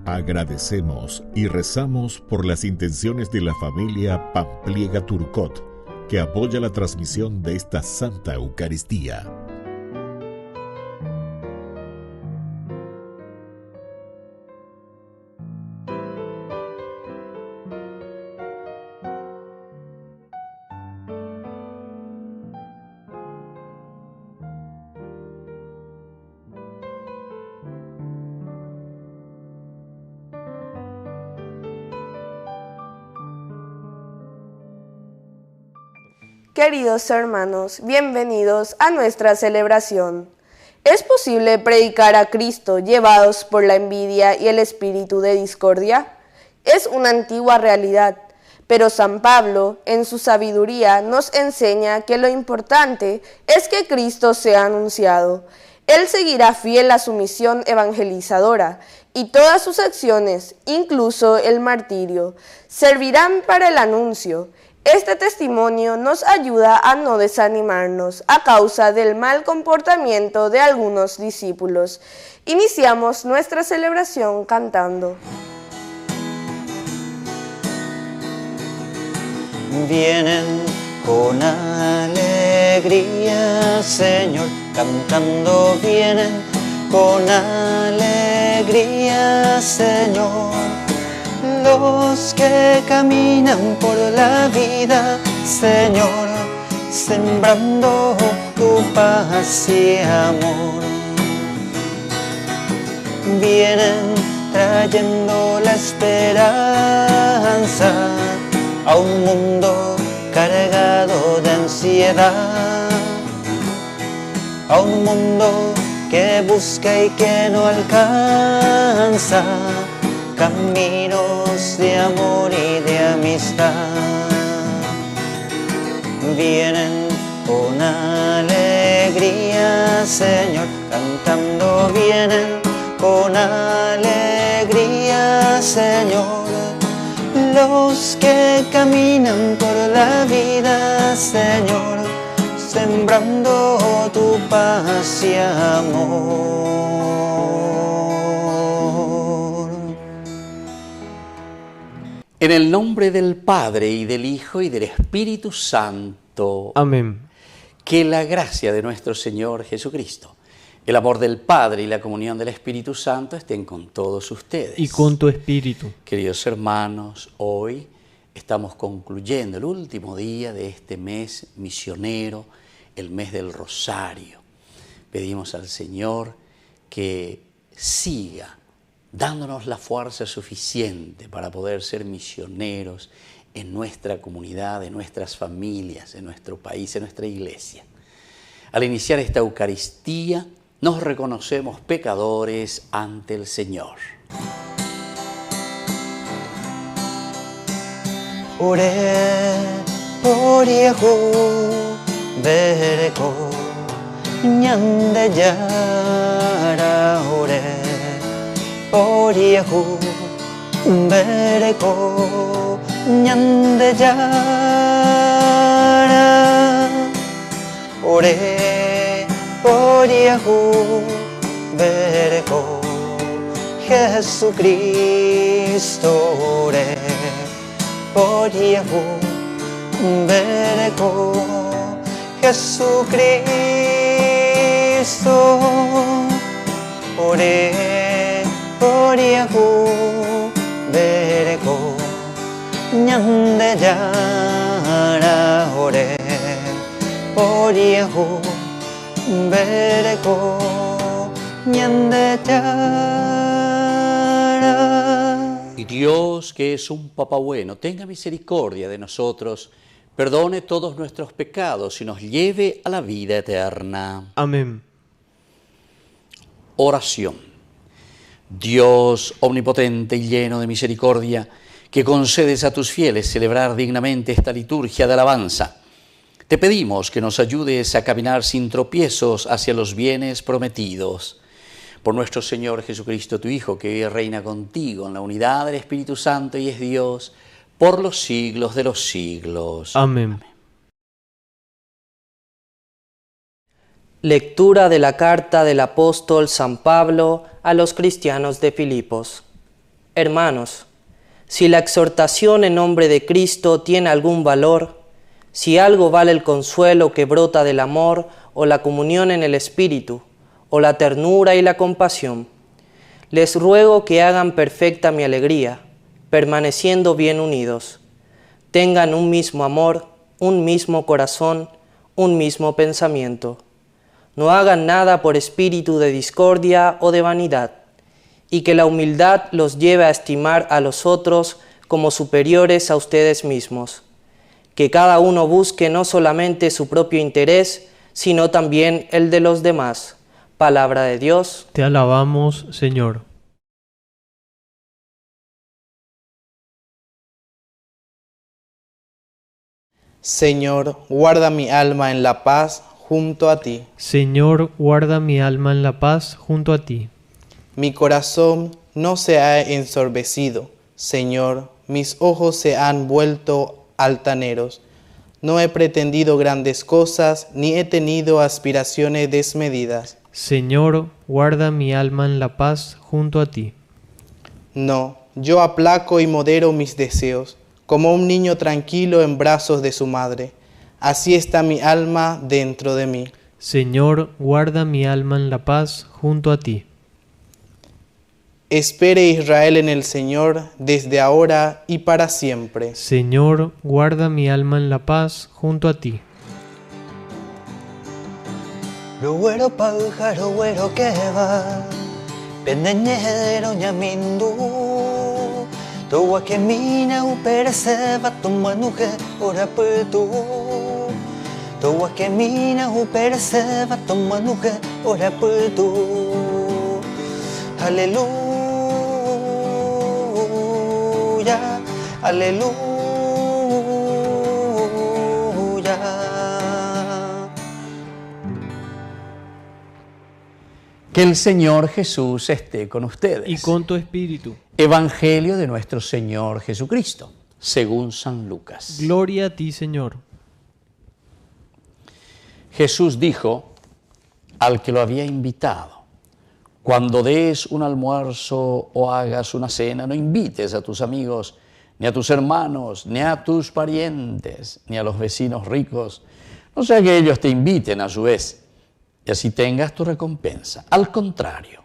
Agradecemos y rezamos por las intenciones de la familia Pampliega Turcot, que apoya la transmisión de esta Santa Eucaristía. Queridos hermanos, bienvenidos a nuestra celebración. ¿Es posible predicar a Cristo llevados por la envidia y el espíritu de discordia? Es una antigua realidad, pero San Pablo, en su sabiduría, nos enseña que lo importante es que Cristo sea anunciado. Él seguirá fiel a su misión evangelizadora y todas sus acciones, incluso el martirio, servirán para el anuncio. Este testimonio nos ayuda a no desanimarnos a causa del mal comportamiento de algunos discípulos. Iniciamos nuestra celebración cantando. Vienen con alegría, Señor, cantando vienen con alegría, Señor. Los que caminan por la vida, Señor, sembrando tu paz y amor. Vienen trayendo la esperanza a un mundo cargado de ansiedad, a un mundo que busca y que no alcanza caminos de amor y de amistad. Vienen con alegría, Señor, cantando vienen con alegría, Señor. Los que caminan por la vida, Señor, sembrando tu paz y amor. En el nombre del Padre, y del Hijo, y del Espíritu Santo. Amén. Que la gracia de nuestro Señor Jesucristo, el amor del Padre y la comunión del Espíritu Santo estén con todos ustedes. Y con tu espíritu. Queridos hermanos, hoy estamos concluyendo el último día de este mes misionero, el mes del Rosario. Pedimos al Señor que siga dándonos la fuerza suficiente para poder ser misioneros en nuestra comunidad, en nuestras familias, en nuestro país, en nuestra iglesia. Al iniciar esta Eucaristía, nos reconocemos pecadores ante el Señor. Ore poriehu bereko nyande yara ore poriehu bereko nyande yara ore poriehu bereko Jesucristo ore poriehu bereko Jesucristo ore poriehu bereko nyande yara ore poriehu bereko nyande yara. Y Dios, que es un Papá bueno, tenga misericordia de nosotros, perdone todos nuestros pecados y nos lleve a la vida eterna. Amén. Oración. Dios omnipotente y lleno de misericordia, que concedes a tus fieles celebrar dignamente esta liturgia de alabanza, te pedimos que nos ayudes a caminar sin tropiezos hacia los bienes prometidos. Por nuestro Señor Jesucristo, tu Hijo, que vive y reina contigo en la unidad del Espíritu Santo y es Dios, por los siglos de los siglos. Amén. Lectura de la carta del apóstol San Pablo a los cristianos de Filipos. Hermanos, si la exhortación en nombre de Cristo tiene algún valor, si algo vale el consuelo que brota del amor o la comunión en el Espíritu, o la ternura y la compasión, les ruego que hagan perfecta mi alegría, permaneciendo bien unidos. Tengan un mismo amor, un mismo corazón, un mismo pensamiento. No hagan nada por espíritu de discordia o de vanidad, y que la humildad los lleve a estimar a los otros como superiores a ustedes mismos. Que cada uno busque no solamente su propio interés, sino también el de los demás. Palabra de Dios. Te alabamos, Señor. Señor, guarda mi alma en la paz junto a ti. Señor, guarda mi alma en la paz junto a ti. Mi corazón no se ha ensorbecido. Señor, mis ojos se han vuelto altaneros. No he pretendido grandes cosas, ni he tenido aspiraciones desmedidas. Señor, guarda mi alma en la paz junto a ti. No, yo aplaco y modero mis deseos, como un niño tranquilo en brazos de su madre. Así está mi alma dentro de mí. Señor, guarda mi alma en la paz junto a ti. Espere Israel en el Señor desde ahora y para siempre. Señor, guarda mi alma en la paz junto a ti. Güero pájaro güero que va, pendeñero ñamindu, towa que mina uperse va tomanuje ora petu, towa que mina uperse va tomanuje ora petu. Aleluya. Aleluya. Que el Señor Jesús esté con ustedes. Y con tu espíritu. Evangelio de nuestro Señor Jesucristo, según San Lucas. Gloria a ti, Señor. Jesús dijo al que lo había invitado: cuando des un almuerzo o hagas una cena, no invites a tus amigos, ni a tus hermanos, ni a tus parientes, ni a los vecinos ricos, no sea que ellos te inviten a su vez, y así tengas tu recompensa. Al contrario,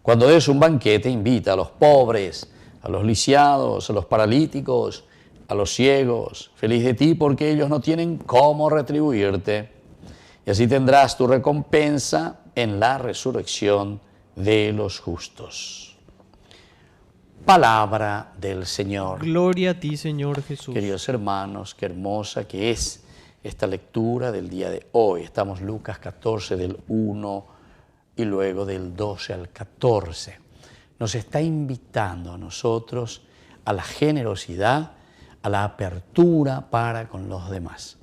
cuando des un banquete, invita a los pobres, a los lisiados, a los paralíticos, a los ciegos. Feliz de ti, porque ellos no tienen cómo retribuirte, y así tendrás tu recompensa en la resurrección de los justos. Palabra del Señor. Gloria a ti, Señor Jesús. Queridos hermanos, qué hermosa que es esta lectura del día de hoy. Estamos Lucas 14 del 1 y luego del 12 al 14. Nos está invitando a nosotros a la generosidad, a la apertura para con los demás.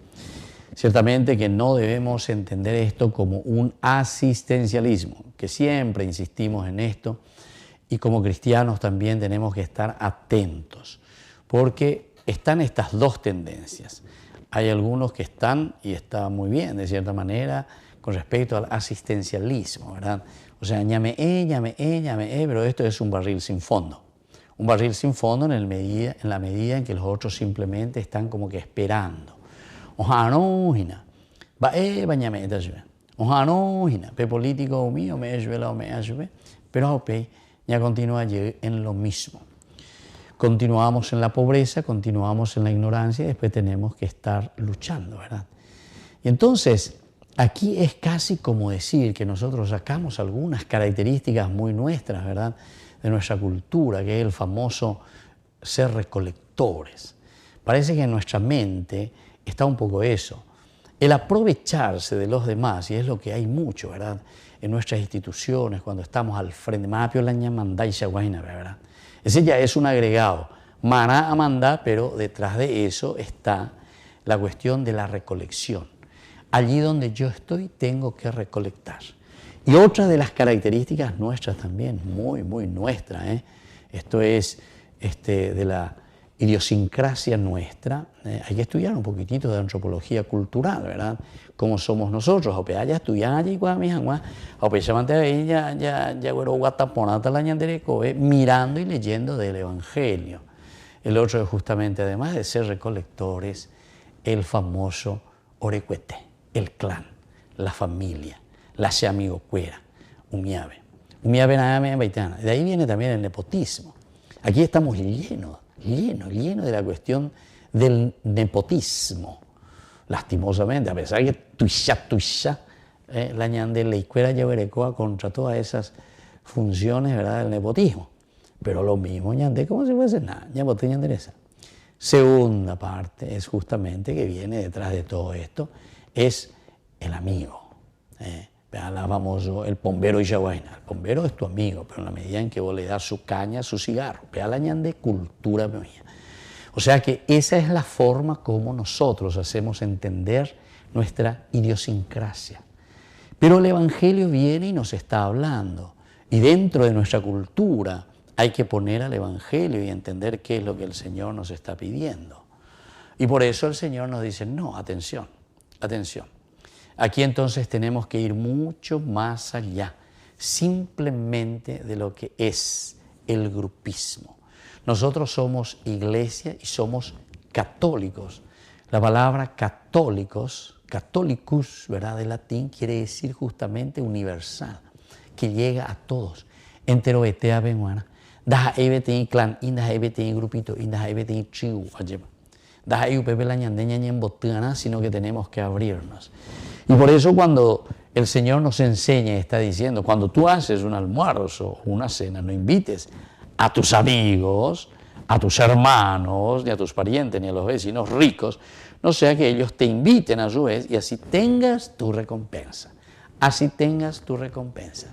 Ciertamente que no debemos entender esto como un asistencialismo, que siempre insistimos en esto, y como cristianos también tenemos que estar atentos, porque están estas dos tendencias. Hay algunos que están, y está muy bien de cierta manera, con respecto al asistencialismo, ¿verdad? O sea, ñame, pero esto es un barril sin fondo. Un barril sin fondo en la medida en que los otros simplemente están como que esperando. Ojanojina, bañame, ojanojina, pe político mío me ayude, pero ya continúa en lo mismo. Continuamos en la pobreza, continuamos en la ignorancia y después tenemos que estar luchando, ¿verdad? Y entonces, aquí es casi como decir que nosotros sacamos algunas características muy nuestras, ¿verdad?, de nuestra cultura, que es el famoso ser recolectores. Parece que en nuestra mente está un poco eso, el aprovecharse de los demás, y es lo que hay mucho, ¿verdad?, en nuestras instituciones, cuando estamos al frente. ¿Verdad? Ese ya es un agregado. Maná a mandar, pero detrás de eso está la cuestión de la recolección. Allí donde yo estoy, tengo que recolectar. Y otra de las características nuestras también, muy, muy nuestra, esto es de la idiosincrasia nuestra, hay que estudiar un poquitito de antropología cultural, ¿verdad? Cómo somos nosotros, o ya estudian allí, mirando y leyendo del Evangelio. El otro es justamente, además de ser recolectores, el famoso orecuete, el clan, la familia, la amigo cuera, umiave. De ahí viene también el nepotismo. Aquí estamos llenos de la cuestión del nepotismo. Lastimosamente, a pesar de que la ñande leicuera lleverecoa contra todas esas funciones, ¿verdad?, del nepotismo. Pero lo mismo ñande como si fuese nada, ñandereza. Segunda parte es justamente que viene detrás de todo esto, es el amigo. Famoso, el pombero y yaguaina. El pombero es tu amigo, pero en la medida en que vos le das su caña, su cigarro. La ñande cultura mía. O sea que esa es la forma como nosotros hacemos entender nuestra idiosincrasia. Pero el Evangelio viene y nos está hablando. Y dentro de nuestra cultura hay que poner al Evangelio y entender qué es lo que el Señor nos está pidiendo. Y por eso el Señor nos dice, no, atención, atención. Aquí entonces tenemos que ir mucho más allá, simplemente de lo que es el grupismo. Nosotros somos iglesia y somos católicos. La palabra católicos, catholicus, ¿verdad?, de latín, quiere decir justamente universal, que llega a todos. Entero etea benguana. Daha ebete clan, inda ebete grupito, inda ebete tribu, ayema. Daha pepe la ñandeña en botana, sino que tenemos que abrirnos. Y por eso cuando el Señor nos enseña, está diciendo, cuando tú haces un almuerzo o una cena, no invites a tus amigos, a tus hermanos, ni a tus parientes, ni a los vecinos ricos, no sea que ellos te inviten a su vez y así tengas tu recompensa. Así tengas tu recompensa.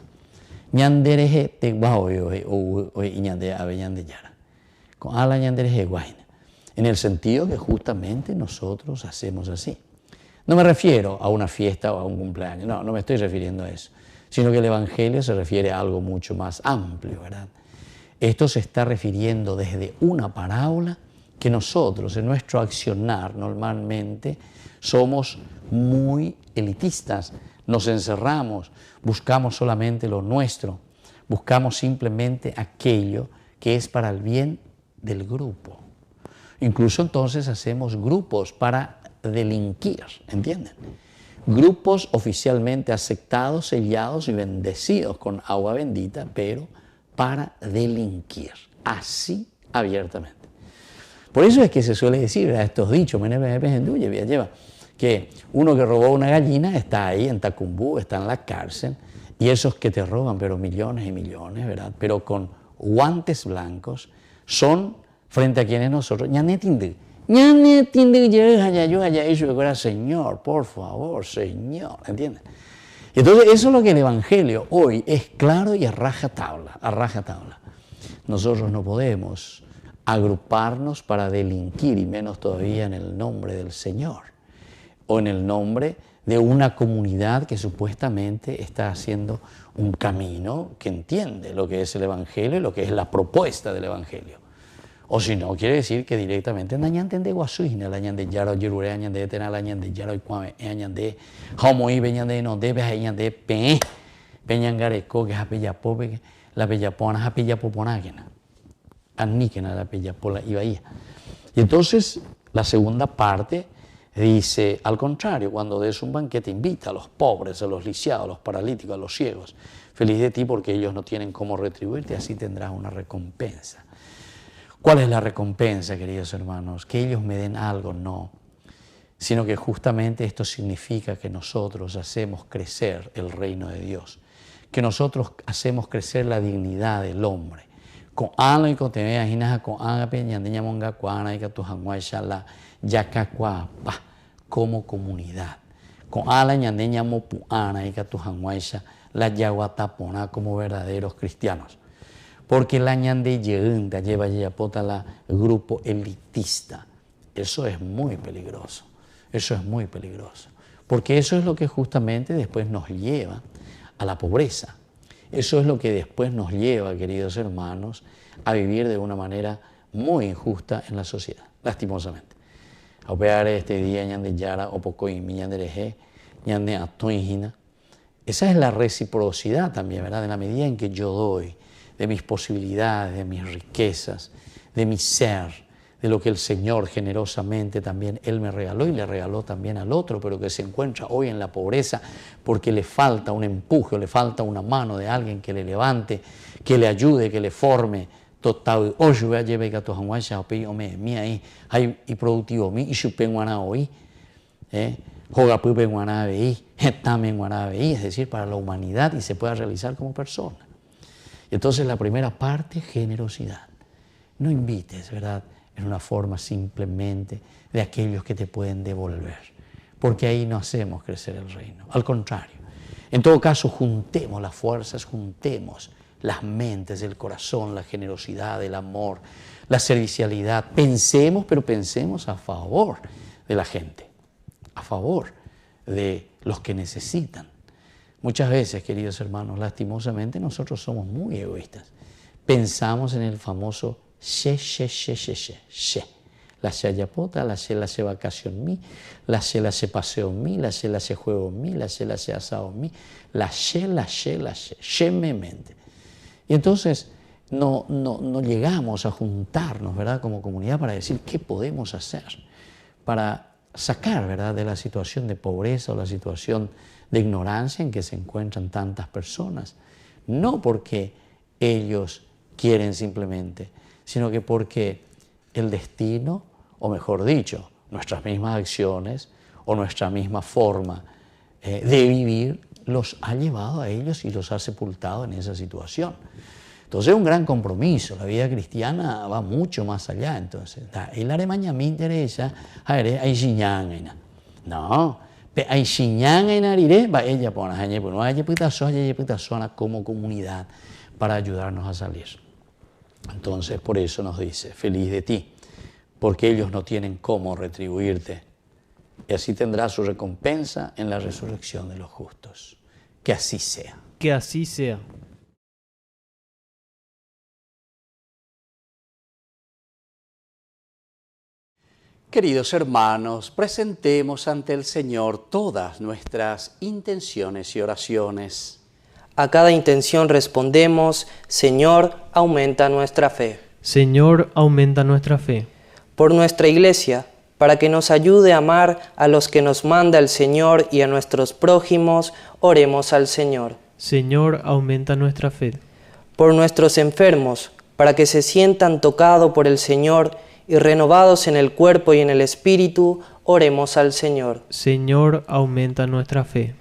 Ñandereje te guaoyo o ñande aveñande yara. Con ala ñandereje guaina. En el sentido que justamente nosotros hacemos así. No me refiero a una fiesta o a un cumpleaños, no me estoy refiriendo a eso, sino que el Evangelio se refiere a algo mucho más amplio, ¿verdad? Esto se está refiriendo desde una parábola que nosotros en nuestro accionar normalmente somos muy elitistas, nos encerramos, buscamos solamente lo nuestro, buscamos simplemente aquello que es para el bien del grupo. Incluso entonces hacemos grupos para delinquir, ¿entienden? Grupos oficialmente aceptados, sellados y bendecidos con agua bendita, pero para delinquir, así abiertamente. Por eso es que se suele decir, ¿verdad?, estos dichos, que uno que robó una gallina está ahí en Tacumbú, está en la cárcel, y esos que te roban, pero millones y millones, ¿verdad?, pero con guantes blancos, son frente a quienes nosotros, Señor, por favor, Señor, ¿entiendes? Entonces eso es lo que el Evangelio hoy es claro y a rajatabla, a rajatabla. Nosotros no podemos agruparnos para delinquir, y menos todavía en el nombre del Señor, o en el nombre de una comunidad que supuestamente está haciendo un camino que entiende lo que es el Evangelio y lo que es la propuesta del Evangelio. O si no, quiere decir que directamente la ñande guasuina, la ñande yaro yurure, la ñande tena, la ñande yaro y cuame, la ñande homoi, beñande no debe, la ñande pe, peñangareco, que es apellapope, la pellapona, apellapoponáquena, aníquena, la pellapola y bahía. Y entonces, la segunda parte dice, al contrario, cuando des un banquete, invita a los pobres, a los lisiados, a los paralíticos, a los ciegos. Feliz de ti porque ellos no tienen cómo retribuirte, así tendrás una recompensa. ¿Cuál es la recompensa, queridos hermanos? Que ellos me den algo, no. Sino que justamente esto significa que nosotros hacemos crecer el reino de Dios. Que nosotros hacemos crecer la dignidad del hombre. Con algo y con te imaginas con agape ñandeña monga cuana y que tu janguaisha la yacacuapa como comunidad. Con ala ñandeña mopuana y que tu janguaisha la yaguatapona como verdaderos cristianos. Porque la ñande yeunda lleva yapota la grupo elitista. Eso es muy peligroso. Eso es muy peligroso. Porque eso es lo que justamente después nos lleva a la pobreza. Eso es lo que después nos lleva, queridos hermanos, a vivir de una manera muy injusta en la sociedad, lastimosamente. Esa es la reciprocidad también, ¿verdad? En la medida en que yo doy de mis posibilidades, de mis riquezas, de mi ser, de lo que el Señor generosamente también Él me regaló y le regaló también al otro, pero que se encuentra hoy en la pobreza porque le falta un empuje o le falta una mano de alguien que le levante, que le ayude, que le forme. Total, hoy voy a llevar a todos los ahí, y productivo, y chupenguana hoy, es decir, para la humanidad y se pueda realizar como persona. Entonces la primera parte, generosidad. No invites, ¿verdad?, en una forma simplemente de aquellos que te pueden devolver, porque ahí no hacemos crecer el reino. Al contrario, en todo caso, juntemos las fuerzas, juntemos las mentes, el corazón, la generosidad, el amor, la servicialidad. Pensemos, pero pensemos a favor de la gente, a favor de los que necesitan. Muchas veces, queridos hermanos, lastimosamente nosotros somos muy egoístas. Pensamos en el famoso she. La she ayapota, la she vacación mi, la she paseo mi, la she juego mi, la she asado mi, la she me mente. Y entonces no llegamos a juntarnos, ¿verdad?, como comunidad para decir qué podemos hacer para sacar, ¿verdad?, de la situación de pobreza o la situación de ignorancia en que se encuentran tantas personas. No porque ellos quieren simplemente, sino que porque el destino, o mejor dicho, nuestras mismas acciones o nuestra misma forma de vivir los ha llevado a ellos y los ha sepultado en esa situación. Entonces es un gran compromiso, la vida cristiana va mucho más allá. Entonces, el aremaña me interesa, hay xiñanga, no, hay xiñanga en arire, va ella por la gente, no hay personas como comunidad para ayudarnos a salir. Entonces, por eso nos dice, feliz de ti, porque ellos no tienen cómo retribuirte. Y así tendrás su recompensa en la resurrección de los justos. Que así sea. Que así sea. Queridos hermanos, presentemos ante el Señor todas nuestras intenciones y oraciones. A cada intención respondemos, Señor, aumenta nuestra fe. Señor, aumenta nuestra fe. Por nuestra Iglesia, para que nos ayude a amar a los que nos manda el Señor y a nuestros prójimos, oremos al Señor. Señor, aumenta nuestra fe. Por nuestros enfermos, para que se sientan tocados por el Señor y renovados en el cuerpo y en el espíritu, oremos al Señor. Señor, aumenta nuestra fe.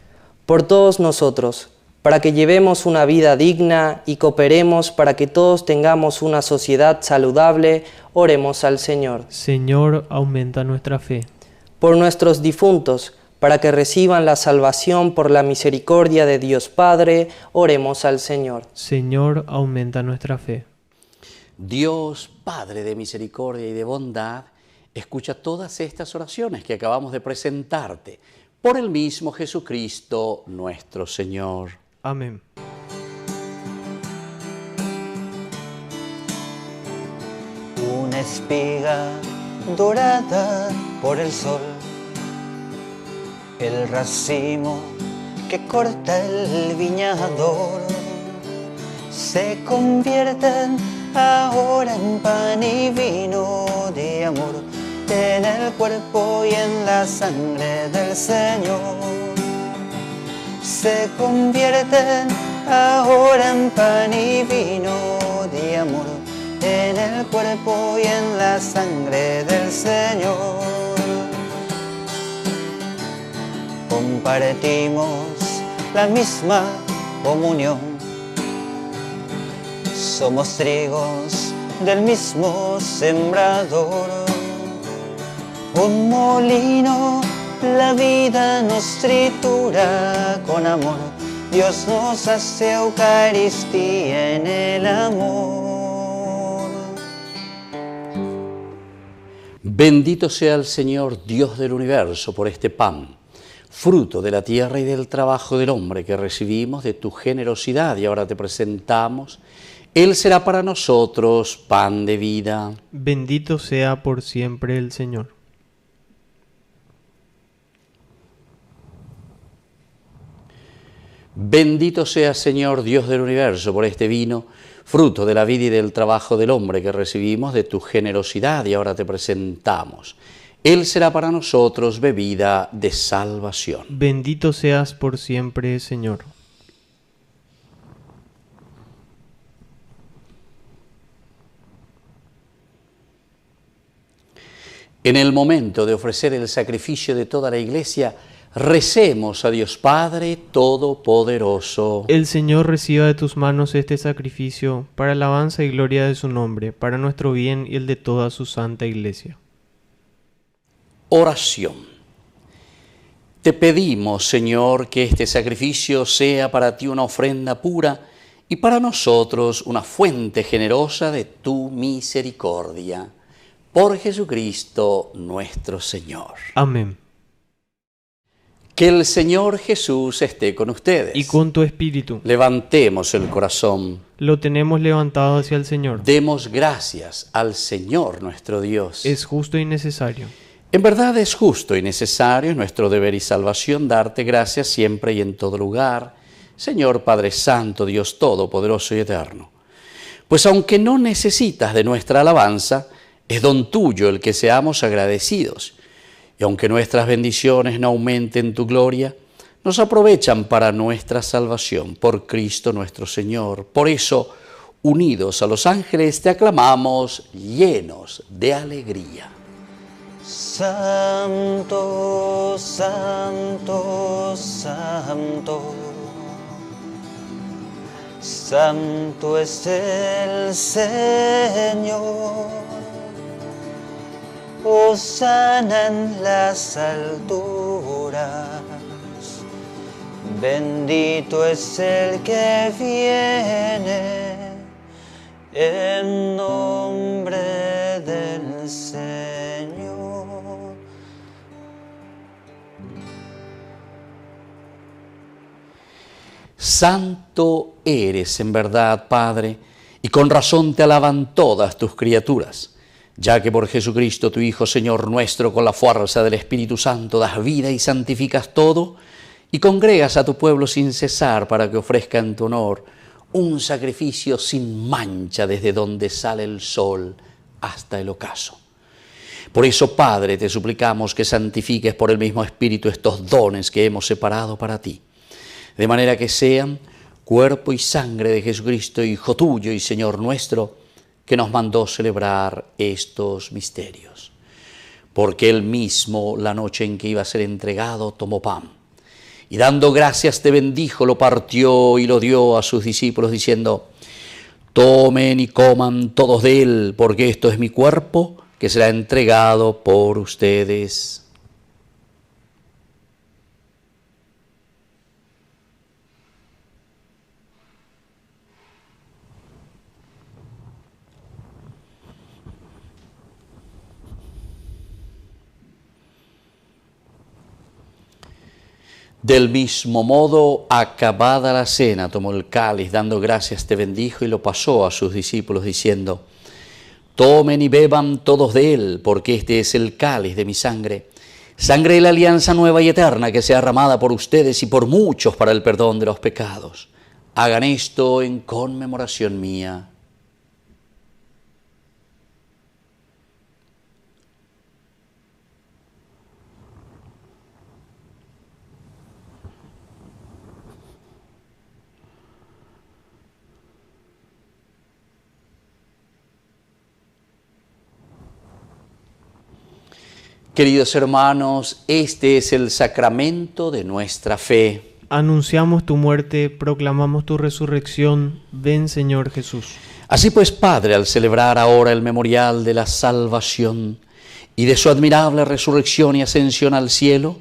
Por todos nosotros, para que llevemos una vida digna y cooperemos para que todos tengamos una sociedad saludable, oremos al Señor. Señor, aumenta nuestra fe. Por nuestros difuntos, para que reciban la salvación por la misericordia de Dios Padre, oremos al Señor. Señor, aumenta nuestra fe. Dios, Padre de misericordia y de bondad, escucha todas estas oraciones que acabamos de presentarte por el mismo Jesucristo nuestro Señor. Amén. Una espiga dorada por el sol, el racimo que corta el viñador, se convierten ahora en pan y vino de amor, en el cuerpo y en la sangre del Señor. Se convierten ahora en pan y vino de amor, en el cuerpo y en la sangre del Señor. Compartimos la misma comunión, somos trigos del mismo sembrador. Un molino, la vida nos tritura con amor. Dios nos hace Eucaristía en el amor. Bendito sea el Señor, Dios del universo, por este pan, fruto de la tierra y del trabajo del hombre que recibimos de tu generosidad, y ahora te presentamos Él será para nosotros pan de vida. Bendito sea por siempre el Señor. Bendito sea, Señor, Dios del universo, por este vino, fruto de la vida y del trabajo del hombre que recibimos de tu generosidad y ahora te presentamos. Él será para nosotros bebida de salvación. Bendito seas por siempre, Señor. En el momento de ofrecer el sacrificio de toda la Iglesia, recemos a Dios Padre Todopoderoso. El Señor reciba de tus manos este sacrificio para alabanza y gloria de su nombre, para nuestro bien y el de toda su santa Iglesia. Oración. Te pedimos, Señor, que este sacrificio sea para ti una ofrenda pura y para nosotros una fuente generosa de tu misericordia. Por Jesucristo nuestro Señor. Amén. Que el Señor Jesús esté con ustedes. Y con tu espíritu. Levantemos el corazón. Lo tenemos levantado hacia el Señor. Demos gracias al Señor nuestro Dios. Es justo y necesario. En verdad es justo y necesario, es nuestro deber y salvación darte gracias siempre y en todo lugar, Señor Padre Santo, Dios Todopoderoso y Eterno. Pues aunque no necesitas de nuestra alabanza, es don tuyo el que seamos agradecidos. Y aunque nuestras bendiciones no aumenten tu gloria, nos aprovechan para nuestra salvación por Cristo nuestro Señor. Por eso, unidos a los ángeles, te aclamamos llenos de alegría. Santo, santo, santo. Santo es el Señor. Hosana en las alturas, bendito es el que viene en nombre del Señor. Santo eres en verdad, Padre, y con razón te alaban todas tus criaturas. Ya que por Jesucristo, tu Hijo, Señor nuestro, con la fuerza del Espíritu Santo, das vida y santificas todo, y congregas a tu pueblo sin cesar para que ofrezca en tu honor un sacrificio sin mancha desde donde sale el sol hasta el ocaso. Por eso, Padre, te suplicamos que santifiques por el mismo Espíritu estos dones que hemos separado para ti, de manera que sean cuerpo y sangre de Jesucristo, Hijo tuyo y Señor nuestro, que nos mandó celebrar estos misterios. Porque él mismo, la noche en que iba a ser entregado, tomó pan, y dando gracias te bendijo, lo partió y lo dio a sus discípulos, diciendo: tomen y coman todos de él, porque esto es mi cuerpo, que será entregado por ustedes. Del mismo modo, acabada la cena, tomó el cáliz, dando gracias te bendijo y lo pasó a sus discípulos, diciendo: tomen y beban todos de él, porque este es el cáliz de mi sangre, sangre de la alianza nueva y eterna, que sea derramada por ustedes y por muchos para el perdón de los pecados. Hagan esto en conmemoración mía. Queridos hermanos, este es el sacramento de nuestra fe. Anunciamos tu muerte, proclamamos tu resurrección. Ven, Señor Jesús. Así pues, Padre, al celebrar ahora el memorial de la salvación y de su admirable resurrección y ascensión al cielo,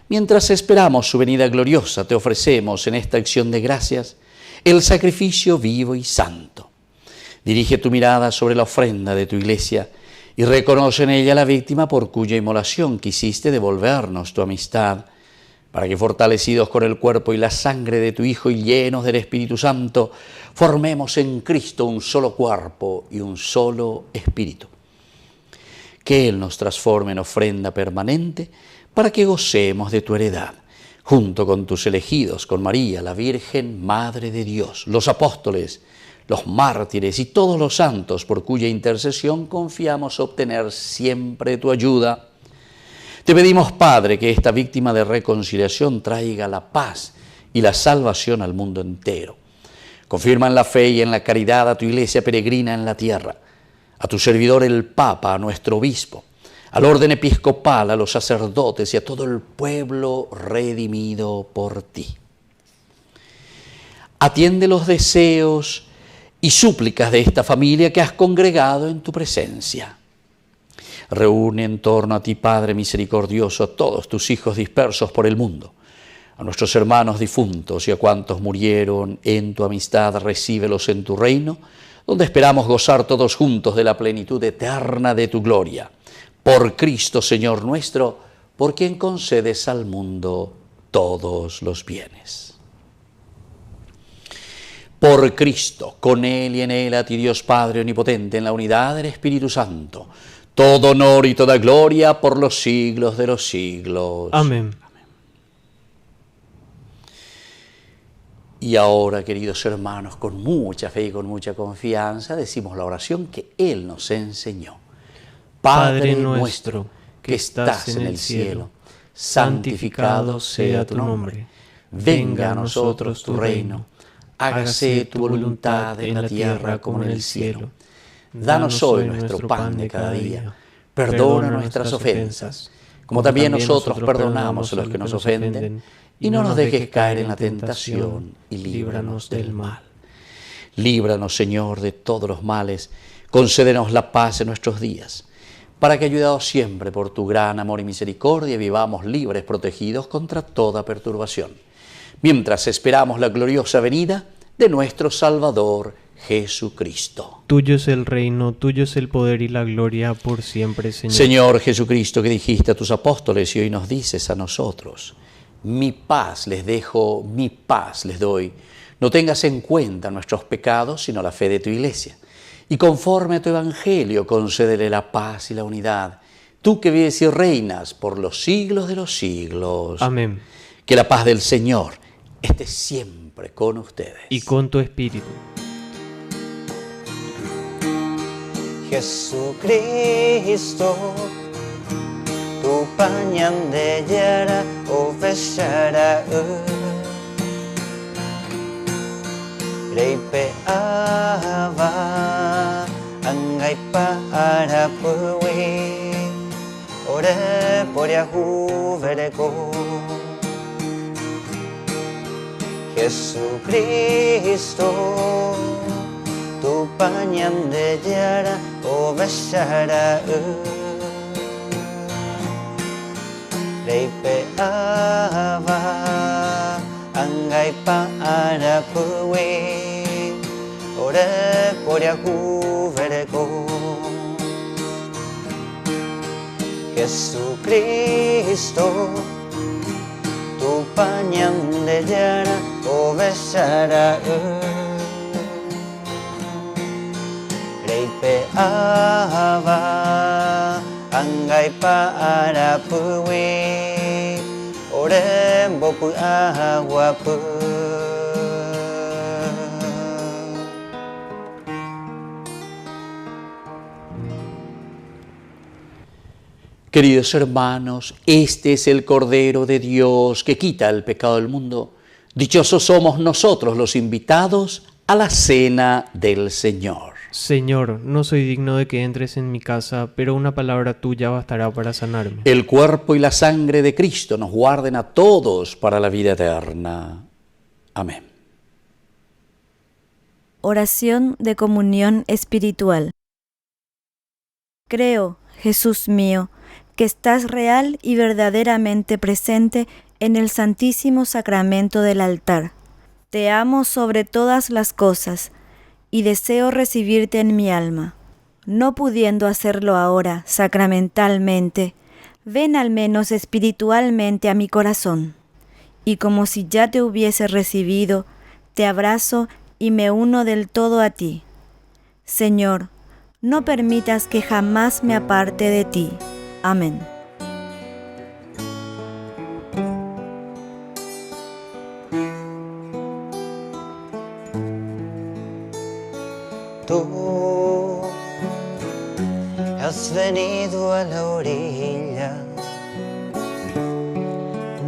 mientras esperamos su venida gloriosa, te ofrecemos en esta acción de gracias el sacrificio vivo y santo. Dirige tu mirada sobre la ofrenda de tu Iglesia y reconoce en ella la víctima por cuya inmolación quisiste devolvernos tu amistad. para que fortalecidos con el cuerpo y la sangre de tu Hijo y llenos del Espíritu Santo, formemos en Cristo un solo cuerpo y un solo espíritu. Que Él nos transforme en ofrenda permanente para que gocemos de tu heredad, junto con tus elegidos, con María, la Virgen, Madre de Dios, los apóstoles, los mártires y todos los santos por cuya intercesión confiamos obtener siempre tu ayuda. Te pedimos, Padre, que esta víctima de reconciliación traiga la paz y la salvación al mundo entero. Confirma en la fe y en la caridad a tu Iglesia peregrina en la tierra, a tu servidor el Papa, a nuestro obispo, al orden episcopal, a los sacerdotes y a todo el pueblo redimido por ti. Atiende los deseos y súplicas de esta familia que has congregado en tu presencia. Reúne en torno a ti, Padre misericordioso, a todos tus hijos dispersos por el mundo, a nuestros hermanos difuntos y a cuantos murieron en tu amistad, recíbelos en tu reino, donde esperamos gozar todos juntos de la plenitud eterna de tu gloria. Por Cristo, Señor nuestro, por quien concedes al mundo todos los bienes. Por Cristo, con Él y en Él, a ti Dios Padre omnipotente, en la unidad del Espíritu Santo, todo honor y toda gloria por los siglos de los siglos. Amén. Y ahora, queridos hermanos, con mucha fe y con mucha confianza, decimos la oración que Él nos enseñó. Padre nuestro, que estás en el cielo, santificado sea tu nombre. Venga a nosotros tu reino. Hágase tu voluntad en la tierra como en el cielo. Danos hoy nuestro pan de cada día. Perdona nuestras ofensas, como también nosotros perdonamos a los que nos ofenden. Y no nos dejes caer en la tentación, y líbranos del mal. Líbranos, Señor, de todos los males. Concédenos la paz en nuestros días, para que, ayudados siempre por tu gran amor y misericordia, vivamos libres, protegidos contra toda perturbación, mientras esperamos la gloriosa venida de nuestro Salvador Jesucristo. Tuyo es el reino, tuyo es el poder y la gloria por siempre, Señor. Señor Jesucristo, que dijiste a tus apóstoles y hoy nos dices a nosotros: mi paz les dejo, mi paz les doy. No tengas en cuenta nuestros pecados, sino la fe de tu Iglesia. Y conforme a tu Evangelio, concédele la paz y la unidad. Tú que vives y reinas por los siglos de los siglos. Amén. Que la paz del Señor esté siempre con ustedes. Y con tu espíritu. Jesucristo, tu pañandellera o besara Reipe ava angai para puwi ore poria juvereko Jesucristo, tu pañandellera o besara Reipe ava angai para puwi ore poria juvereko Jesucristo, tu pañandellera o besara Reipe ava angai para puwi ore bopu agua pu. Queridos hermanos, este es el Cordero de Dios que quita el pecado del mundo. Dichosos somos nosotros los invitados a la cena del Señor. Señor, no soy digno de que entres en mi casa, pero una palabra tuya bastará para sanarme. El cuerpo y la sangre de Cristo nos guarden a todos para la vida eterna. Amén. Oración de comunión espiritual. Creo, Jesús mío, que estás real y verdaderamente presente en el Santísimo Sacramento del altar. Te amo sobre todas las cosas y deseo recibirte en mi alma. No pudiendo hacerlo ahora sacramentalmente, ven al menos espiritualmente a mi corazón. y como si ya te hubiese recibido, te abrazo y me uno del todo a ti. Señor, no permitas que jamás me aparte de ti. Amén. Tú has venido a la orilla,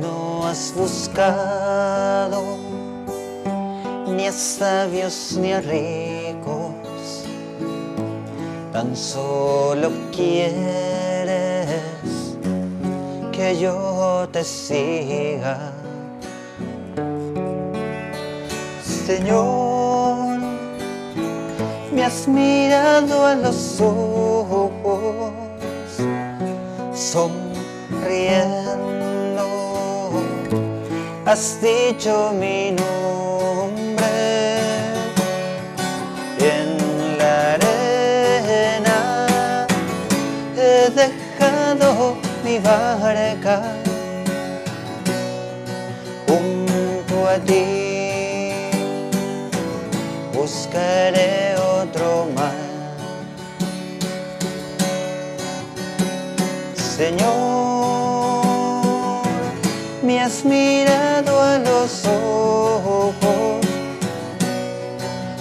no has buscado ni a sabios ni a ricos, tan solo quieres que yo te siga. Señor, me has mirado a los ojos, sonriendo, has dicho mi nombre. En la arena he dejado mi barca, junto a ti buscaré otro mar. Señor, me has mirado a los ojos,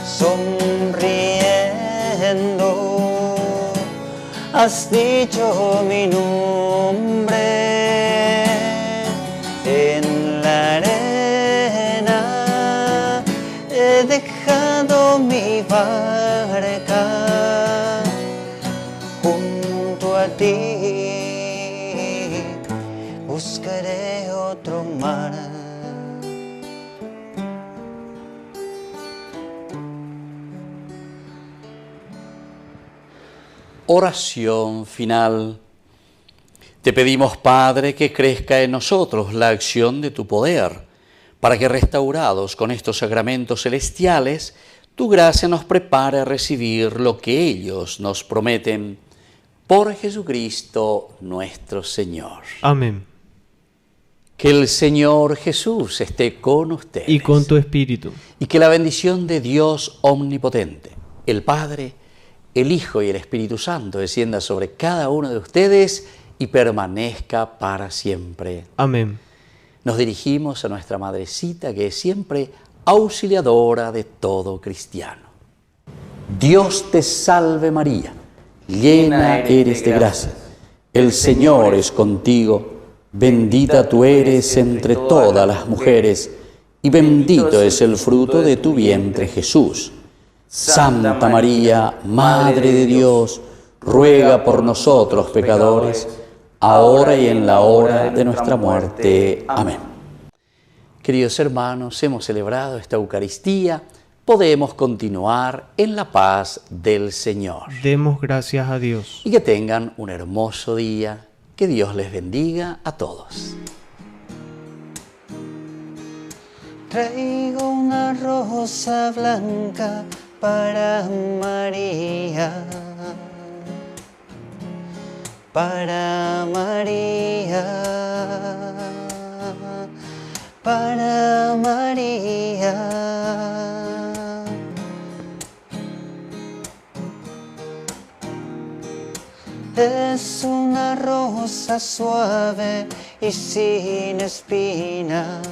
sonriendo, has dicho mi nombre. En la arena he dejado mi barca, junto a ti buscaré otro mar. Oración final. Te pedimos, Padre, que crezca en nosotros la acción de tu poder, para que restaurados con estos sacramentos celestiales, tu gracia nos prepare a recibir lo que ellos nos prometen. Por Jesucristo nuestro Señor. Amén. Que el Señor Jesús esté con ustedes. Y con tu espíritu. Y que la bendición de Dios omnipotente, el Padre, el Hijo y el Espíritu Santo descienda sobre cada uno de ustedes y permanezca para siempre. Amén. Nos dirigimos a nuestra Madrecita, que es siempre auxiliadora de todo cristiano. Dios te salve María, llena eres de gracia, el Señor es contigo, bendita tú eres entre todas las mujeres, y bendito es el fruto de tu vientre Jesús. Santa María, Madre de Dios, ruega por nosotros pecadores, ahora y en la hora de nuestra muerte. Amén. Queridos hermanos, hemos celebrado esta Eucaristía, podemos continuar en la paz del Señor. Demos gracias a Dios. Y que tengan un hermoso día, que Dios les bendiga a todos. Traigo una rosa blanca para María, para María, para María. Es una rosa suave y sin espinas,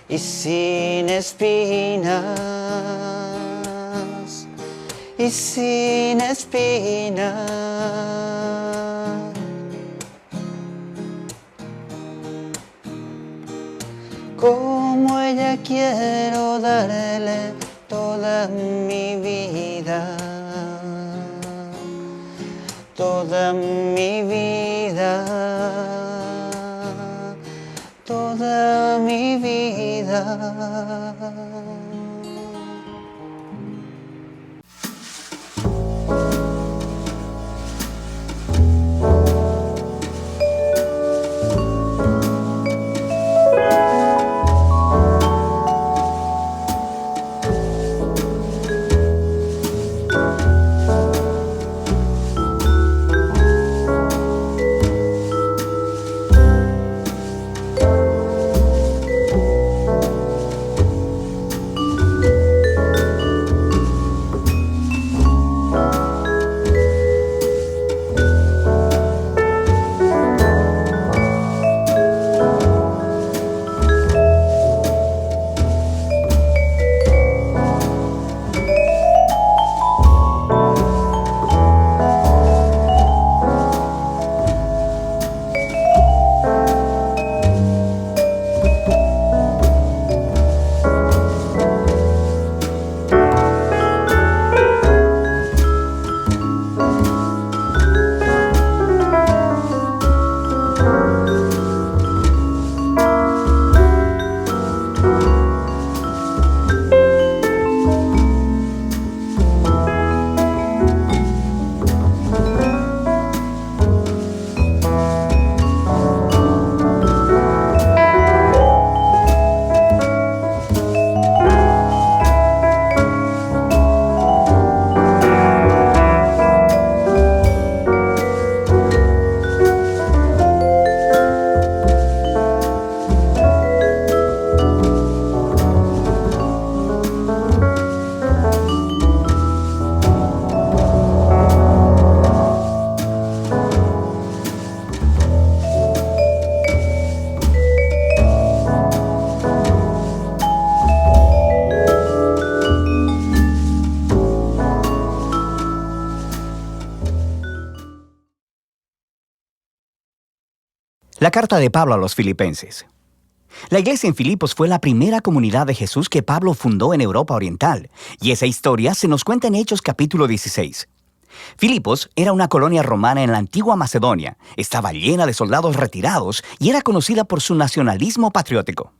y sin espinas, y sin espinas. Como ella quiero darle toda mi vida, toda mi vida, toda mi vida. La carta de Pablo a los Filipenses. La iglesia en Filipos fue la primera comunidad de Jesús que Pablo fundó en Europa Oriental, y esa historia se nos cuenta en Hechos capítulo 16. Filipos era una colonia romana en la antigua Macedonia, estaba llena de soldados retirados y era conocida por su nacionalismo patriótico.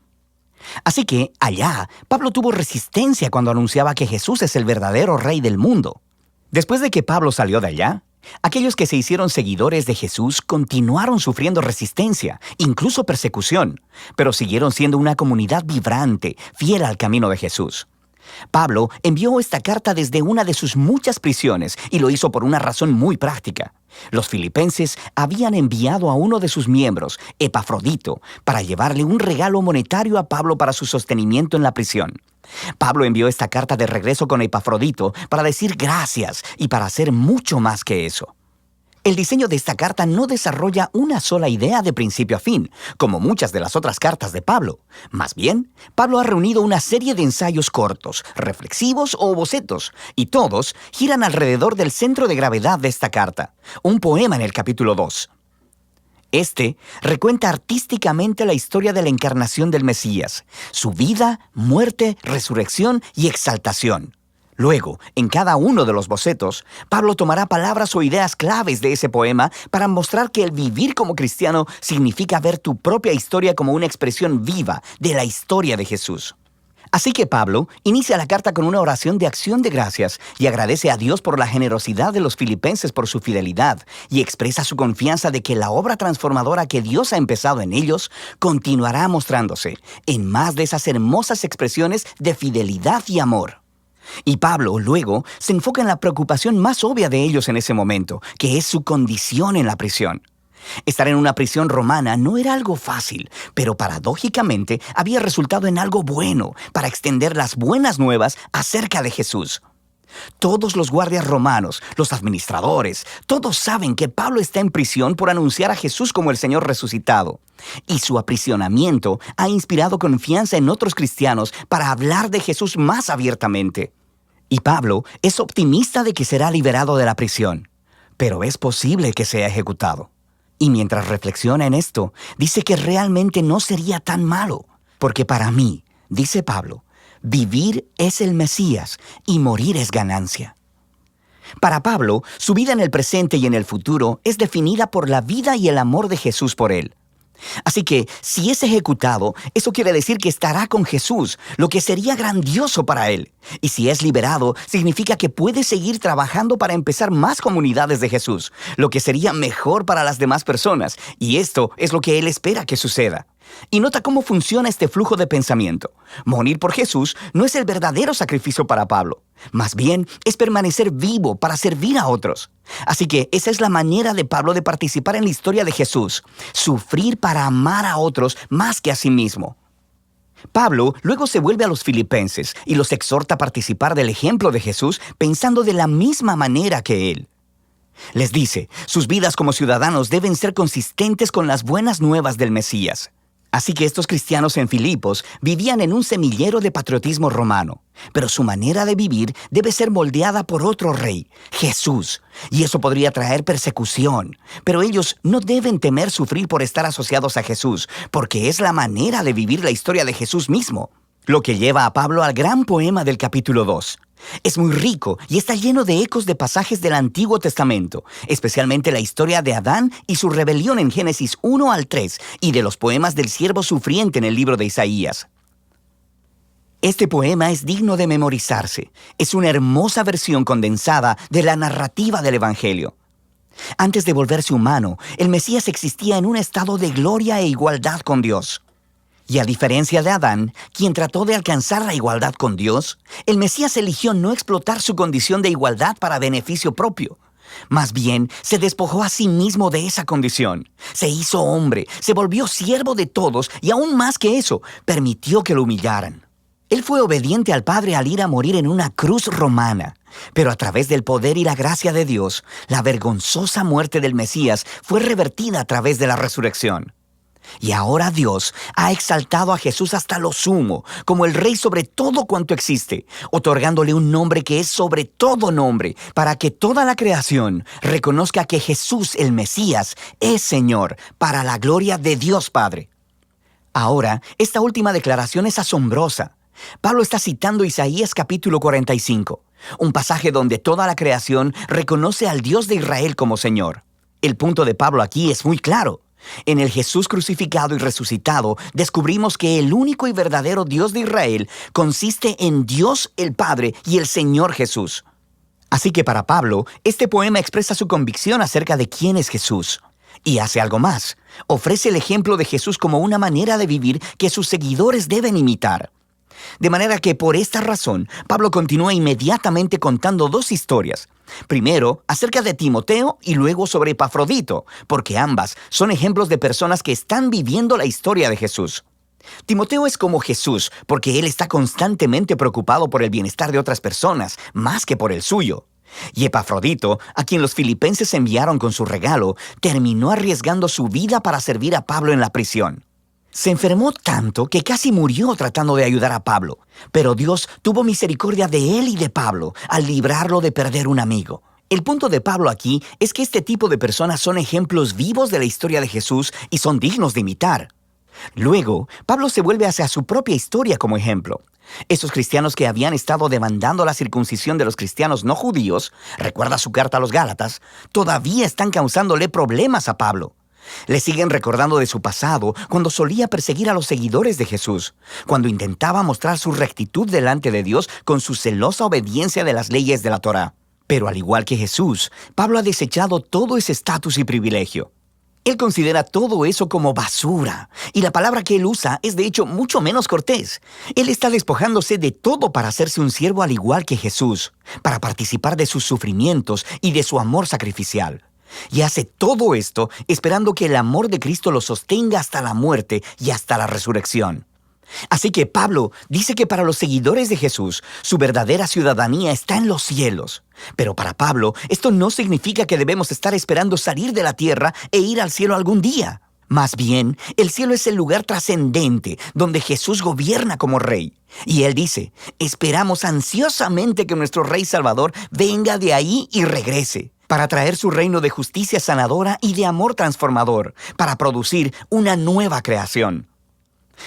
Así que, allá, Pablo tuvo resistencia cuando anunciaba que Jesús es el verdadero rey del mundo. Después de que Pablo salió de allá, aquellos que se hicieron seguidores de Jesús continuaron sufriendo resistencia, incluso persecución, pero siguieron siendo una comunidad vibrante, fiel al camino de Jesús. Pablo envió esta carta desde una de sus muchas prisiones y lo hizo por una razón muy práctica. Los filipenses habían enviado a uno de sus miembros, Epafrodito, para llevarle un regalo monetario a Pablo para su sostenimiento en la prisión. Pablo envió esta carta de regreso con Epafrodito para decir gracias y para hacer mucho más que eso. El diseño de esta carta no desarrolla una sola idea de principio a fin, como muchas de las otras cartas de Pablo. Más bien, Pablo ha reunido una serie de ensayos cortos, reflexivos o bocetos, y todos giran alrededor del centro de gravedad de esta carta, un poema en el capítulo 2. Este recuenta artísticamente la historia de la encarnación del Mesías, su vida, muerte, resurrección y exaltación. Luego, en cada uno de los bocetos, Pablo tomará palabras o ideas claves de ese poema para mostrar que el vivir como cristiano significa ver tu propia historia como una expresión viva de la historia de Jesús. Así que Pablo inicia la carta con una oración de acción de gracias y agradece a Dios por la generosidad de los filipenses por su fidelidad y expresa su confianza de que la obra transformadora que Dios ha empezado en ellos continuará mostrándose en más de esas hermosas expresiones de fidelidad y amor. Y Pablo, luego, se enfoca en la preocupación más obvia de ellos en ese momento, que es su condición en la prisión. Estar en una prisión romana no era algo fácil, pero paradójicamente había resultado en algo bueno para extender las buenas nuevas acerca de Jesús. Todos los guardias romanos, los administradores, todos saben que Pablo está en prisión por anunciar a Jesús como el Señor resucitado. Y su aprisionamiento ha inspirado confianza en otros cristianos para hablar de Jesús más abiertamente. Y Pablo es optimista de que será liberado de la prisión, pero es posible que sea ejecutado. Y mientras reflexiona en esto, dice que realmente no sería tan malo, porque para mí, dice Pablo, vivir es el Mesías y morir es ganancia. Para Pablo, su vida en el presente y en el futuro es definida por la vida y el amor de Jesús por él. Así que, si es ejecutado, eso quiere decir que estará con Jesús, lo que sería grandioso para él. Y si es liberado, significa que puede seguir trabajando para empezar más comunidades de Jesús, lo que sería mejor para las demás personas. Y esto es lo que él espera que suceda. Y nota cómo funciona este flujo de pensamiento. Morir por Jesús no es el verdadero sacrificio para Pablo. Más bien, es permanecer vivo para servir a otros. Así que esa es la manera de Pablo de participar en la historia de Jesús. Sufrir para amar a otros más que a sí mismo. Pablo luego se vuelve a los filipenses y los exhorta a participar del ejemplo de Jesús pensando de la misma manera que él. Les dice, sus vidas como ciudadanos deben ser consistentes con las buenas nuevas del Mesías. Así que estos cristianos en Filipos vivían en un semillero de patriotismo romano, pero su manera de vivir debe ser moldeada por otro rey, Jesús, y eso podría traer persecución. Pero ellos no deben temer sufrir por estar asociados a Jesús, porque es la manera de vivir la historia de Jesús mismo, lo que lleva a Pablo al gran poema del capítulo 2. Es muy rico y está lleno de ecos de pasajes del Antiguo Testamento, especialmente la historia de Adán y su rebelión en Génesis 1 al 3 y de los poemas del siervo sufriente en el libro de Isaías. Este poema es digno de memorizarse. Es una hermosa versión condensada de la narrativa del Evangelio. Antes de volverse humano, el Mesías existía en un estado de gloria e igualdad con Dios. Y a diferencia de Adán, quien trató de alcanzar la igualdad con Dios, el Mesías eligió no explotar su condición de igualdad para beneficio propio. Más bien, se despojó a sí mismo de esa condición. Se hizo hombre, se volvió siervo de todos y aún más que eso, permitió que lo humillaran. Él fue obediente al Padre al ir a morir en una cruz romana. Pero a través del poder y la gracia de Dios, la vergonzosa muerte del Mesías fue revertida a través de la resurrección. Y ahora Dios ha exaltado a Jesús hasta lo sumo, como el Rey sobre todo cuanto existe, otorgándole un nombre que es sobre todo nombre, para que toda la creación reconozca que Jesús, el Mesías, es Señor, para la gloria de Dios Padre. Ahora, esta última declaración es asombrosa. Pablo está citando Isaías capítulo 45, un pasaje donde toda la creación reconoce al Dios de Israel como Señor. El punto de Pablo aquí es muy claro. En el Jesús crucificado y resucitado, descubrimos que el único y verdadero Dios de Israel consiste en Dios el Padre y el Señor Jesús. Así que para Pablo, este poema expresa su convicción acerca de quién es Jesús. Y hace algo más. Ofrece el ejemplo de Jesús como una manera de vivir que sus seguidores deben imitar. De manera que por esta razón, Pablo continúa inmediatamente contando dos historias. Primero, acerca de Timoteo y luego sobre Epafrodito, porque ambas son ejemplos de personas que están viviendo la historia de Jesús. Timoteo es como Jesús, porque él está constantemente preocupado por el bienestar de otras personas, más que por el suyo. Y Epafrodito, a quien los filipenses enviaron con su regalo, terminó arriesgando su vida para servir a Pablo en la prisión. Se enfermó tanto que casi murió tratando de ayudar a Pablo, pero Dios tuvo misericordia de él y de Pablo al librarlo de perder un amigo. El punto de Pablo aquí es que este tipo de personas son ejemplos vivos de la historia de Jesús y son dignos de imitar. Luego, Pablo se vuelve hacia su propia historia como ejemplo. Esos cristianos que habían estado demandando la circuncisión de los cristianos no judíos, recuerda su carta a los Gálatas, todavía están causándole problemas a Pablo. Le siguen recordando de su pasado, cuando solía perseguir a los seguidores de Jesús, cuando intentaba mostrar su rectitud delante de Dios con su celosa obediencia de las leyes de la Torá. Pero al igual que Jesús, Pablo ha desechado todo ese estatus y privilegio. Él considera todo eso como basura, y la palabra que él usa es de hecho mucho menos cortés. Él está despojándose de todo para hacerse un siervo al igual que Jesús, para participar de sus sufrimientos y de su amor sacrificial. Y hace todo esto esperando que el amor de Cristo lo sostenga hasta la muerte y hasta la resurrección. Así que Pablo dice que para los seguidores de Jesús, su verdadera ciudadanía está en los cielos. Pero para Pablo, esto no significa que debemos estar esperando salir de la tierra e ir al cielo algún día. Más bien, el cielo es el lugar trascendente donde Jesús gobierna como Rey. Y él dice, esperamos ansiosamente que nuestro Rey Salvador venga de ahí y regrese, para traer su reino de justicia sanadora y de amor transformador, para producir una nueva creación.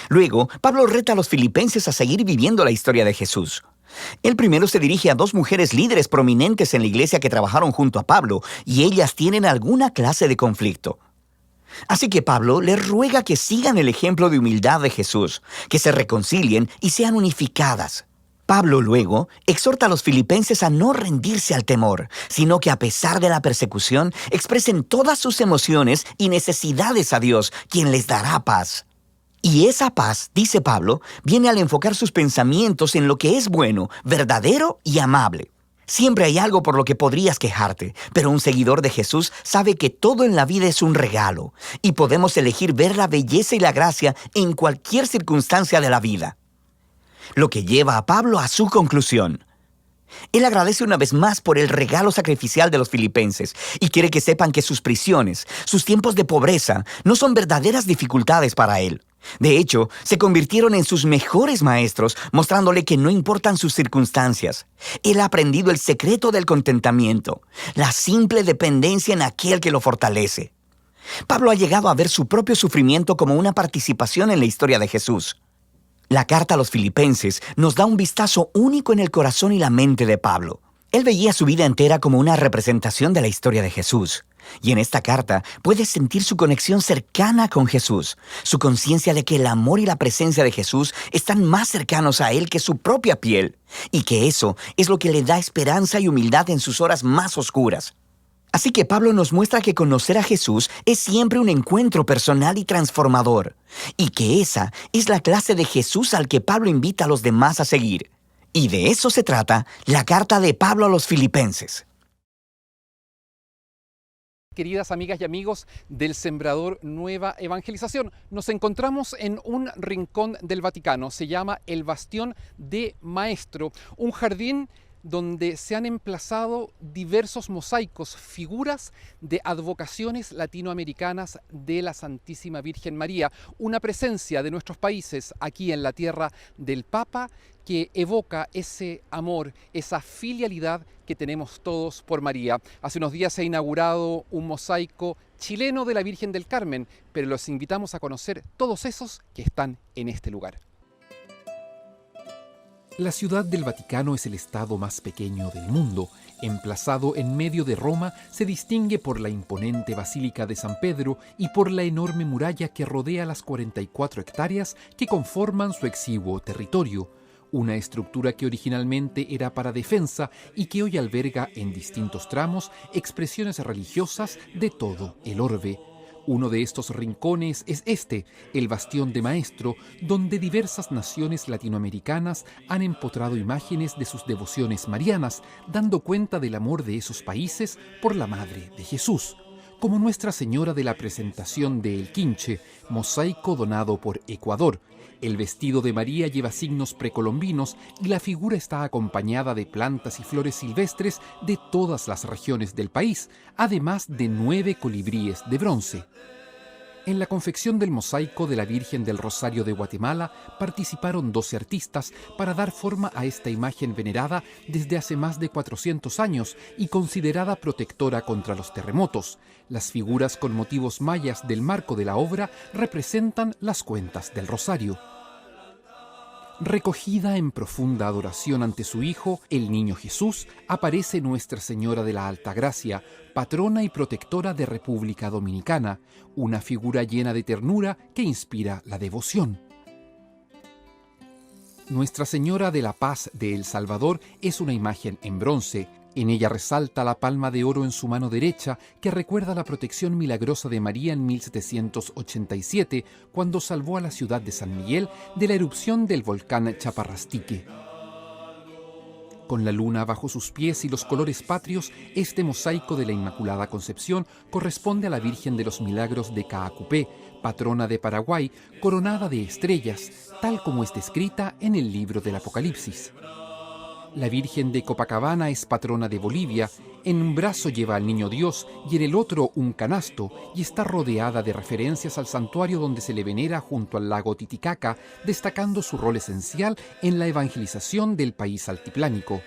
Luego, Pablo reta a los filipenses a seguir viviendo la historia de Jesús. Él primero se dirige a dos mujeres líderes prominentes en la iglesia que trabajaron junto a Pablo, y ellas tienen alguna clase de conflicto. Así que Pablo les ruega que sigan el ejemplo de humildad de Jesús, que se reconcilien y sean unificadas. Pablo luego exhorta a los filipenses a no rendirse al temor, sino que a pesar de la persecución, expresen todas sus emociones y necesidades a Dios, quien les dará paz. Y esa paz, dice Pablo, viene al enfocar sus pensamientos en lo que es bueno, verdadero y amable. Siempre hay algo por lo que podrías quejarte, pero un seguidor de Jesús sabe que todo en la vida es un regalo, y podemos elegir ver la belleza y la gracia en cualquier circunstancia de la vida. Lo que lleva a Pablo a su conclusión. Él agradece una vez más por el regalo sacrificial de los filipenses y quiere que sepan que sus prisiones, sus tiempos de pobreza, no son verdaderas dificultades para él. De hecho, se convirtieron en sus mejores maestros, mostrándole que no importan sus circunstancias. Él ha aprendido el secreto del contentamiento, la simple dependencia en aquel que lo fortalece. Pablo ha llegado a ver su propio sufrimiento como una participación en la historia de Jesús. La carta a los filipenses nos da un vistazo único en el corazón y la mente de Pablo. Él veía su vida entera como una representación de la historia de Jesús. Y en esta carta puedes sentir su conexión cercana con Jesús, su conciencia de que el amor y la presencia de Jesús están más cercanos a él que su propia piel, y que eso es lo que le da esperanza y humildad en sus horas más oscuras. Así que Pablo nos muestra que conocer a Jesús es siempre un encuentro personal y transformador, y que esa es la clase de Jesús al que Pablo invita a los demás a seguir. Y de eso se trata la carta de Pablo a los filipenses. Queridas amigas y amigos del Sembrador Nueva Evangelización, nos encontramos en un rincón del Vaticano, se llama el Bastión de Maestro, un jardín donde se han emplazado diversos mosaicos, figuras de advocaciones latinoamericanas de la Santísima Virgen María, una presencia de nuestros países aquí en la tierra del Papa que evoca ese amor, esa filialidad que tenemos todos por María. Hace unos días se ha inaugurado un mosaico chileno de la Virgen del Carmen, pero los invitamos a conocer todos esos que están en este lugar. La Ciudad del Vaticano es el estado más pequeño del mundo. Emplazado en medio de Roma, se distingue por la imponente Basílica de San Pedro y por la enorme muralla que rodea las 44 hectáreas que conforman su exiguo territorio. Una estructura que originalmente era para defensa y que hoy alberga en distintos tramos expresiones religiosas de todo el orbe. Uno de estos rincones es este, el Bastión de Maestro, donde diversas naciones latinoamericanas han empotrado imágenes de sus devociones marianas, dando cuenta del amor de esos países por la Madre de Jesús, como Nuestra Señora de la Presentación de El Quinche, mosaico donado por Ecuador. El vestido de María lleva signos precolombinos y la figura está acompañada de plantas y flores silvestres de todas las regiones del país, además de 9 colibríes de bronce. En la confección del mosaico de la Virgen del Rosario de Guatemala participaron 12 artistas para dar forma a esta imagen venerada desde hace más de 400 años y considerada protectora contra los terremotos. Las figuras con motivos mayas del marco de la obra representan las cuentas del Rosario. Recogida en profunda adoración ante su Hijo, el Niño Jesús, aparece Nuestra Señora de la Altagracia, patrona y protectora de República Dominicana, una figura llena de ternura que inspira la devoción. Nuestra Señora de la Paz de El Salvador es una imagen en bronce. En ella resalta la palma de oro en su mano derecha, que recuerda la protección milagrosa de María en 1787, cuando salvó a la ciudad de San Miguel de la erupción del volcán Chaparrastique. Con la luna bajo sus pies y los colores patrios, este mosaico de la Inmaculada Concepción corresponde a la Virgen de los Milagros de Caacupé, patrona de Paraguay, coronada de estrellas, tal como es descrita en el libro del Apocalipsis. La Virgen de Copacabana es patrona de Bolivia, en un brazo lleva al Niño Dios y en el otro un canasto, y está rodeada de referencias al santuario donde se le venera junto al lago Titicaca, destacando su rol esencial en la evangelización del país altiplánico.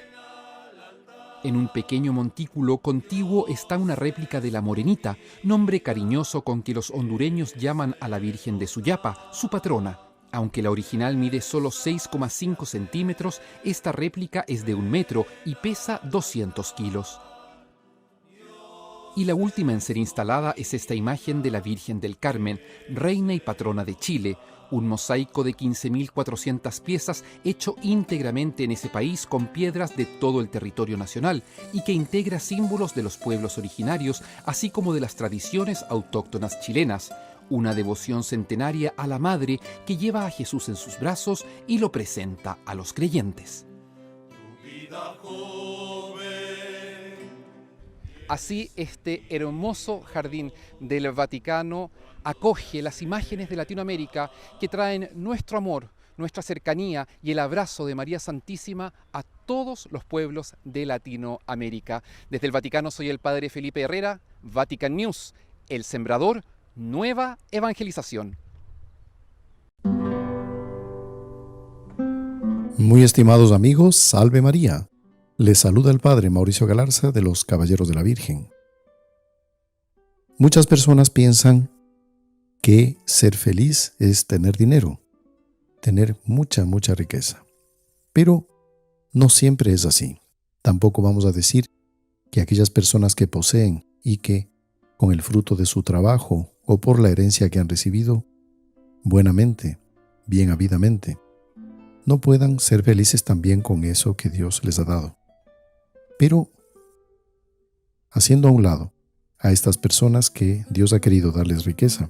En un pequeño montículo contiguo está una réplica de la Morenita, nombre cariñoso con que los hondureños llaman a la Virgen de Suyapa, su patrona. Aunque la original mide solo 6,5 centímetros, esta réplica es de 1 metro y pesa 200 kilos. Y la última en ser instalada es esta imagen de la Virgen del Carmen, reina y patrona de Chile, un mosaico de 15.400 piezas hecho íntegramente en ese país con piedras de todo el territorio nacional y que integra símbolos de los pueblos originarios, así como de las tradiciones autóctonas chilenas. Una devoción centenaria a la Madre que lleva a Jesús en sus brazos y lo presenta a los creyentes. Así, este hermoso jardín del Vaticano acoge las imágenes de Latinoamérica que traen nuestro amor, nuestra cercanía y el abrazo de María Santísima a todos los pueblos de Latinoamérica. Desde el Vaticano soy el Padre Felipe Herrera, Vatican News, El Sembrador, Nueva Evangelización. Muy estimados amigos, salve María. Les saluda el Padre Mauricio Galarza de los Caballeros de la Virgen. Muchas personas piensan que ser feliz es tener dinero, tener mucha riqueza. Pero no siempre es así. Tampoco vamos a decir que aquellas personas que poseen y que con el fruto de su trabajo o por la herencia que han recibido, buenamente, bien habilmente, no puedan ser felices también con eso que Dios les ha dado. Pero, haciendo a un lado a estas personas que Dios ha querido darles riqueza,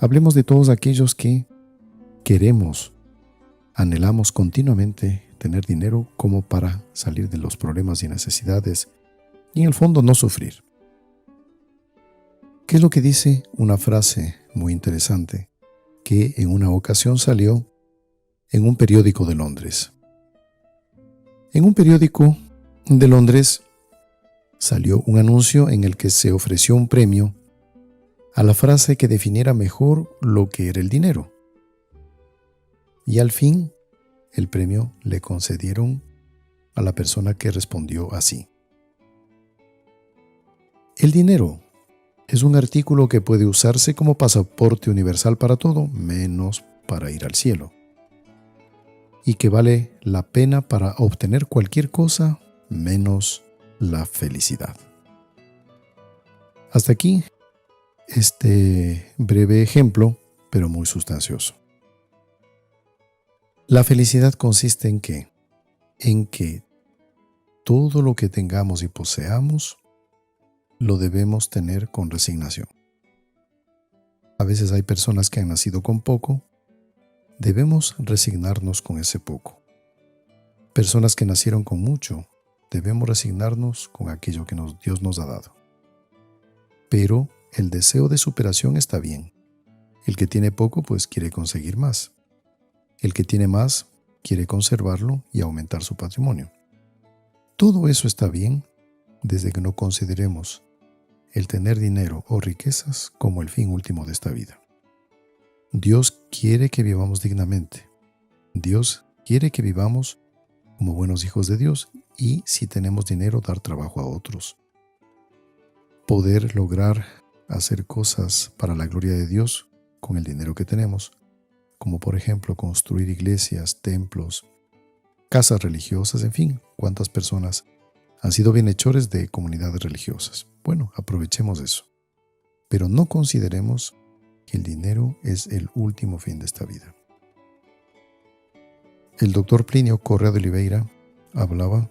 hablemos de todos aquellos que queremos, anhelamos continuamente tener dinero como para salir de los problemas y necesidades y en el fondo no sufrir. ¿Qué es lo que dice una frase muy interesante que en una ocasión salió en un periódico de Londres? En un periódico de Londres salió un anuncio en el que se ofreció un premio a la frase que definiera mejor lo que era el dinero. Y al fin, el premio le concedieron a la persona que respondió así: el dinero es un artículo que puede usarse como pasaporte universal para todo, menos para ir al cielo, y que vale la pena para obtener cualquier cosa, menos la felicidad. Hasta aquí este breve ejemplo, pero muy sustancioso. La felicidad consiste ¿en qué? En que todo lo que tengamos y poseamos lo debemos tener con resignación. A veces hay personas que han nacido con poco. Debemos resignarnos con ese poco. Personas que nacieron con mucho, debemos resignarnos con aquello que Dios nos ha dado. Pero el deseo de superación está bien. El que tiene poco, pues quiere conseguir más. El que tiene más, quiere conservarlo y aumentar su patrimonio. Todo eso está bien desde que no consideremos el tener dinero o riquezas como el fin último de esta vida. Dios quiere que vivamos dignamente. Dios quiere que vivamos como buenos hijos de Dios y, si tenemos dinero, dar trabajo a otros. Poder lograr hacer cosas para la gloria de Dios con el dinero que tenemos, como por ejemplo construir iglesias, templos, casas religiosas, en fin, cuántas personas han sido bienhechores de comunidades religiosas. Bueno, aprovechemos eso, pero no consideremos que el dinero es el último fin de esta vida. El doctor Plinio Correa de Oliveira hablaba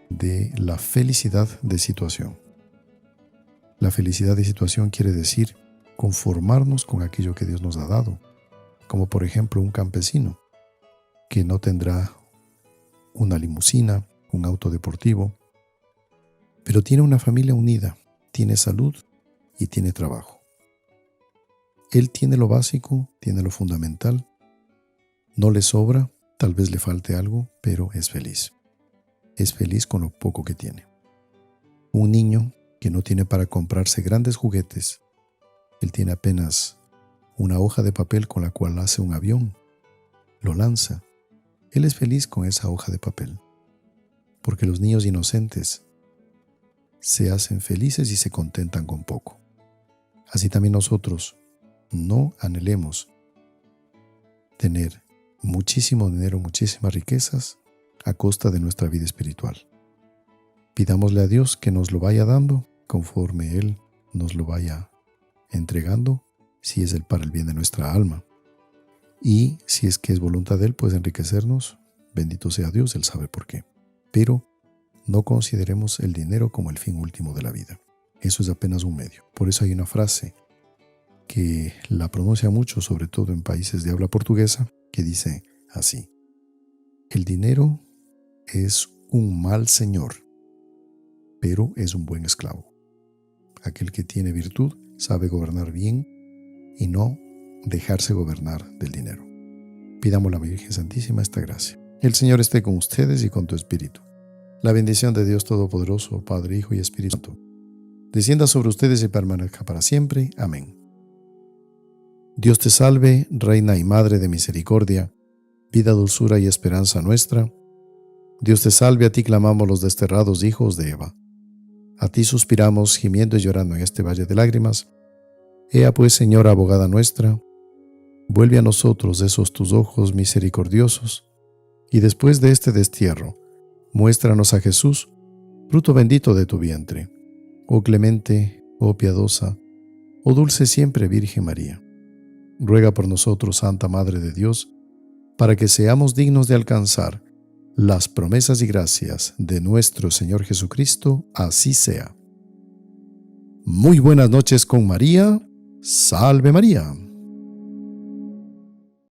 de la felicidad de situación. La felicidad de situación quiere decir conformarnos con aquello que Dios nos ha dado, como por ejemplo un campesino que no tendrá una limusina, un auto deportivo, pero tiene una familia unida, tiene salud y tiene trabajo. Él tiene lo básico, tiene lo fundamental, no le sobra, tal vez le falte algo, pero es feliz. Es feliz con lo poco que tiene. Un niño que no tiene para comprarse grandes juguetes, él tiene apenas una hoja de papel con la cual hace un avión, lo lanza. Él es feliz con esa hoja de papel, porque los niños inocentes se hacen felices y se contentan con poco. Así también nosotros no anhelemos tener muchísimo dinero, muchísimas riquezas a costa de nuestra vida espiritual. Pidámosle a Dios que nos lo vaya dando conforme Él nos lo vaya entregando, si es para el bien de nuestra alma. Y si es que es voluntad de Él, pues enriquecernos, bendito sea Dios, Él sabe por qué. Pero no consideremos el dinero como el fin último de la vida. Eso es apenas un medio. Por eso hay una frase que la pronuncia mucho, sobre todo en países de habla portuguesa, que dice así: el dinero es un mal señor, pero es un buen esclavo. Aquel que tiene virtud sabe gobernar bien y no dejarse gobernar del dinero. Pidamos a la Virgen Santísima esta gracia. El Señor esté con ustedes y con tu espíritu. La bendición de Dios Todopoderoso, Padre, Hijo y Espíritu Santo, descienda sobre ustedes y permanezca para siempre. Amén. Dios te salve, Reina y Madre de misericordia, vida, dulzura y esperanza nuestra. Dios te salve, a ti clamamos los desterrados hijos de Eva. A ti suspiramos, gimiendo y llorando en este valle de lágrimas. Ea pues, Señora abogada nuestra, vuelve a nosotros esos tus ojos misericordiosos, y después de este destierro, muéstranos a Jesús, fruto bendito de tu vientre. Oh clemente, oh piadosa, oh dulce siempre Virgen María. Ruega por nosotros, Santa Madre de Dios, para que seamos dignos de alcanzar las promesas y gracias de nuestro Señor Jesucristo. Así sea. Muy buenas noches con María. Salve María.